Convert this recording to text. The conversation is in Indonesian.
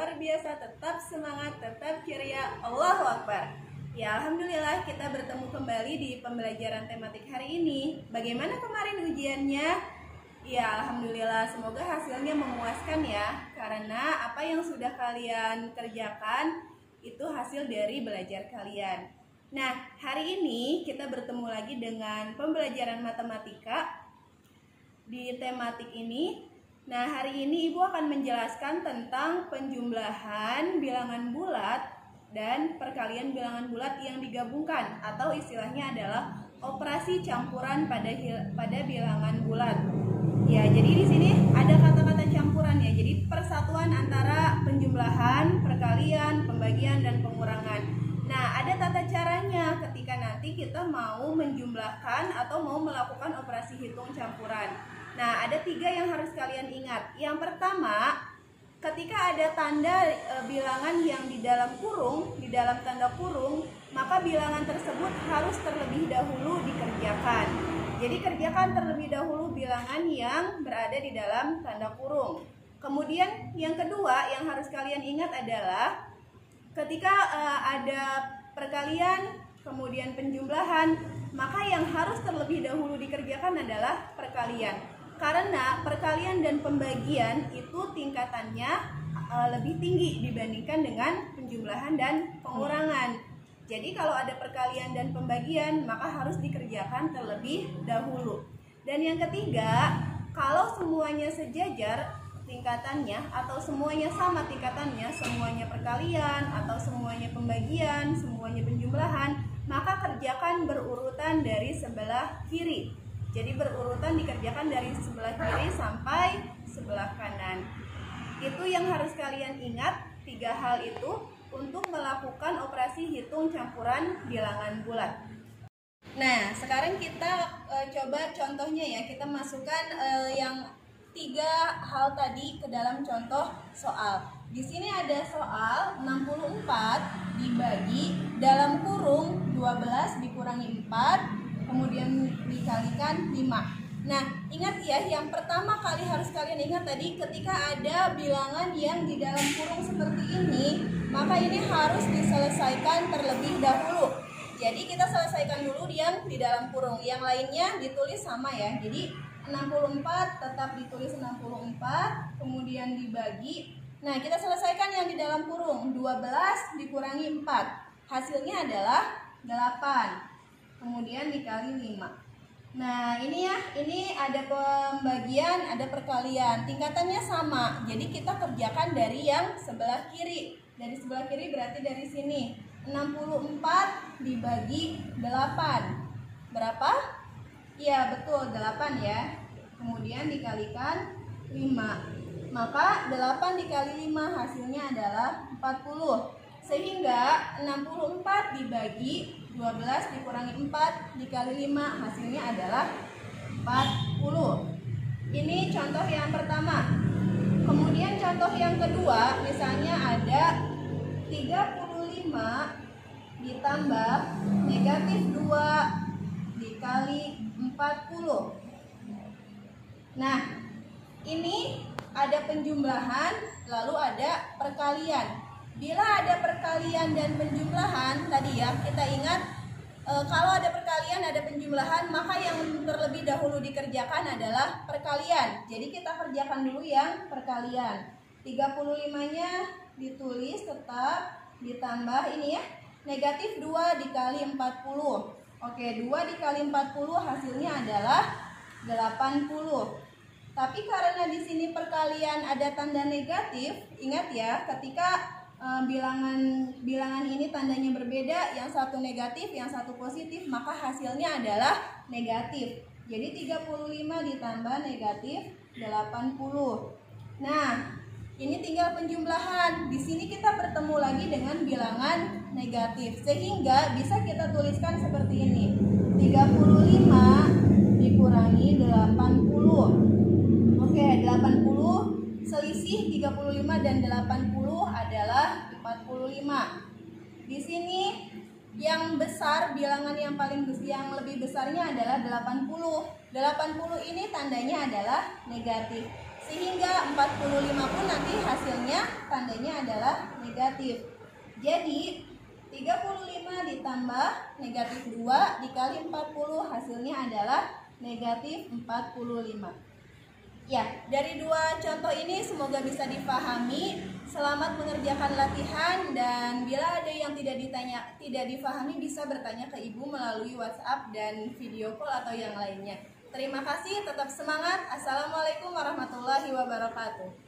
luar biasa, tetap semangat, tetap ceria. Allahu Akbar. Ya, alhamdulillah kita bertemu kembali di pembelajaran tematik hari ini. Bagaimana kemarin ujiannya? Ya, alhamdulillah semoga hasilnya memuaskan ya. Karena apa yang sudah kalian kerjakan itu hasil dari belajar kalian. Nah, hari ini kita bertemu lagi dengan pembelajaran matematika di tematik ini. Nah, hari ini Ibu akan menjelaskan tentang penjumlahan bilangan bulat dan perkalian bilangan bulat yang digabungkan, atau istilahnya adalah operasi campuran pada bilangan bulat. Ya, jadi di sini ada kata-kata campuran ya. Jadi persatuan antara penjumlahan, perkalian, pembagian dan pengurangan. Nah, ada tata caranya ketika nanti kita mau menjumlahkan atau mau melakukan operasi hitung campuran. Nah, ada 3 yang harus kalian ingat. Yang pertama, ketika ada tanda bilangan yang di dalam tanda kurung, maka bilangan tersebut harus terlebih dahulu dikerjakan. Jadi kerjakan terlebih dahulu bilangan yang berada di dalam tanda kurung. Kemudian yang kedua yang harus kalian ingat adalah ketika ada perkalian, kemudian penjumlahan, maka yang harus terlebih dahulu dikerjakan adalah perkalian. Karena perkalian dan pembagian itu tingkatannya lebih tinggi dibandingkan dengan penjumlahan dan pengurangan. Jadi kalau ada perkalian dan pembagian maka harus dikerjakan terlebih dahulu. Dan yang ketiga, kalau semuanya sejajar tingkatannya atau semuanya sama tingkatannya, semuanya perkalian atau semuanya pembagian, semuanya penjumlahan, maka kerjakan berurutan dari sebelah kiri. Jadi berurutan dikerjakan dari sebelah kiri sampai sebelah kanan. Itu yang harus kalian ingat, 3 hal itu untuk melakukan operasi hitung campuran bilangan bulat. Nah, sekarang kita coba contohnya ya. Kita masukkan yang 3 hal tadi ke dalam contoh soal. Di sini ada soal 64 dibagi dalam kurung 12 dikurangi 4 kemudian dikalikan 5. Nah, ingat ya, yang pertama kali harus kalian ingat tadi, ketika ada bilangan yang di dalam kurung seperti ini, maka ini harus diselesaikan terlebih dahulu. Jadi kita selesaikan dulu yang di dalam kurung, yang lainnya ditulis sama ya. Jadi 64 tetap ditulis 64, kemudian dibagi. Nah, kita selesaikan yang di dalam kurung, 12 dikurangi 4. Hasilnya adalah 8. Kemudian dikali 5. Nah, ini ya, ini ada pembagian, ada perkalian. Tingkatannya sama. Jadi kita kerjakan dari yang sebelah kiri. Dari sebelah kiri berarti dari sini. 64 dibagi 8. Berapa? Iya, betul, 8 ya. Kemudian dikalikan 5. Maka 8 dikali 5 hasilnya adalah 40. Sehingga 64 dibagi 12 dikurangi 4 dikali 5 hasilnya adalah 40. Ini contoh yang pertama. Kemudian contoh yang kedua, misalnya ada 35 ditambah negatif 2 dikali 40. Nah, ini ada penjumlahan lalu ada perkalian. Bila ada perkalian dan penjumlahan, tadi ya kita ingat kalau ada perkalian ada penjumlahan, maka yang terlebih dahulu dikerjakan adalah perkalian. Jadi kita kerjakan dulu yang perkalian. 35-nya ditulis tetap ditambah ini ya, negatif 2 dikali 40. Oke, 2 dikali 40 hasilnya adalah 80. Tapi karena di sini perkalian ada tanda negatif, ingat ya, ketika bilangan ini tandanya berbeda, yang satu negatif, yang satu positif, maka hasilnya adalah negatif. Jadi 35 ditambah negatif 80. Nah, ini tinggal penjumlahan. Di sini kita bertemu lagi dengan bilangan negatif, sehingga bisa kita tuliskan seperti ini. 35 dikurangi 80. Oke, 80 selisih 35 dan 80 adalah 45. Di sini yang besar, bilangan yang yang lebih besarnya adalah 80. 80 ini tandanya adalah negatif. sehingga 45 pun nanti hasilnya tandanya adalah negatif. Jadi 35 ditambah negatif 2 dikali 40 hasilnya adalah negatif 45. Ya, dari dua contoh ini semoga bisa dipahami. Selamat mengerjakan latihan, dan bila ada yang tidak difahami bisa bertanya ke Ibu melalui WhatsApp dan video call atau yang lainnya. Terima kasih, tetap semangat. Assalamualaikum warahmatullahi wabarakatuh.